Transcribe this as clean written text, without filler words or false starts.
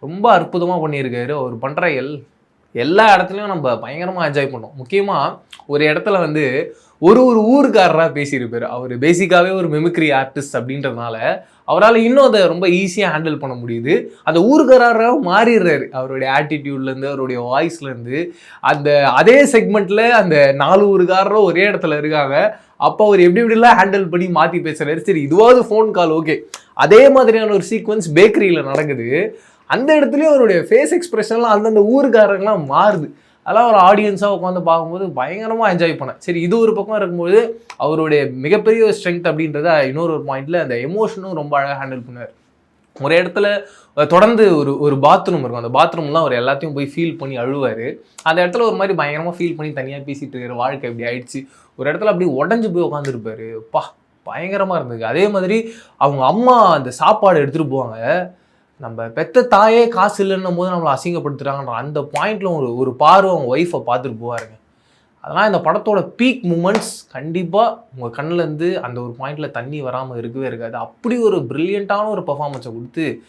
ரொம்ப அற்புதமாக பண்ணியிருக்காரு. அவர் பண்ணுற எல்லா இடத்துலையும் நம்ம பயங்கரமாக என்ஜாய் பண்ணோம். முக்கியமாக ஒரு இடத்துல வந்து ஒரு ஒரு ஊருக்காரராக பேசியிருப்பார். அவர் பேசிக்காகவே ஒரு மிமிக்ரி ஆர்டிஸ்ட் அப்படின்றதுனால அவரால் இன்னும் அதை ரொம்ப ஈஸியாக ஹேண்டில் பண்ண முடியுது. அந்த ஊருக்காரராக மாறிடுறாரு. அவருடைய ஆட்டிடியூட்லேருந்து அவருடைய வாய்ஸ்லேருந்து அந்த அதே செக்மெண்ட்டில் அந்த 4 ஊருக்காரரும் ஒரே இடத்துல இருக்காங்க. அப்போ அவர் எப்படி எப்படிலாம் ஹேண்டில் பண்ணி மாற்றி பேசுகிறாரு. சரி இதுவாவது ஃபோன் கால் ஓகே. அதே மாதிரியான ஒரு சீக்வன்ஸ் பேக்கரியில் நடக்குது. அந்த இடத்துலையும் அவருடைய ஃபேஸ் எக்ஸ்பிரஷன்லாம் அந்தந்த ஊருக்காரங்களாம் மாறுது. அதெல்லாம் ஒரு ஆடியன்ஸாக உட்காந்து பார்க்கும்போது பயங்கரமாக என்ஜாய் பண்ணேன். சரி இது ஒரு பக்கம் இருக்கும்போது அவருடைய மிகப்பெரிய ஸ்ட்ரென்த் அப்படின்றத இன்னொரு பாயிண்டில் அந்த எமோஷனும் ரொம்ப அழகாக ஹேண்டில் பண்ணார். ஒரு இடத்துல தொடர்ந்து ஒரு பாத்ரூம் இருக்கும். அந்த பாத்ரூம்லாம் அவர் எல்லாத்தையும் போய் ஃபீல் பண்ணி அழுவார். அந்த இடத்துல ஒரு மாதிரி பயங்கரமாக ஃபீல் பண்ணி தனியாக பேசிகிட்டு இருக்கிற வாழ்க்கை இப்படி ஆயிடுச்சு. ஒரு இடத்துல அப்படியே உடஞ்சி போய் உட்காந்துருப்பாரு. பயங்கரமாக இருந்தது. அதே மாதிரி அவங்க அம்மா அந்த சாப்பாடு எடுத்துகிட்டு போவாங்க. நம்ம பெத்த தாயே காசு இல்லைன்னும் போது நம்மளை அசிங்கப்படுத்துகிறாங்கன்ற அந்த பாயிண்டில் ஒரு பார்வை அவங்க ஒய்ஃபை பார்த்துட்டு போவாருங்க. அதெல்லாம் இந்த படத்தோட பீக் மூமெண்ட்ஸ். கண்டிப்பாக உங்கள் கண்ணிலேருந்து அந்த ஒரு பாயிண்டில் தண்ணி வராமல் இருக்கவே இருக்காது. அப்படி ஒரு ப்ரில்லியண்ட்டான ஒரு பர்ஃபார்மன்ஸை கொடுத்து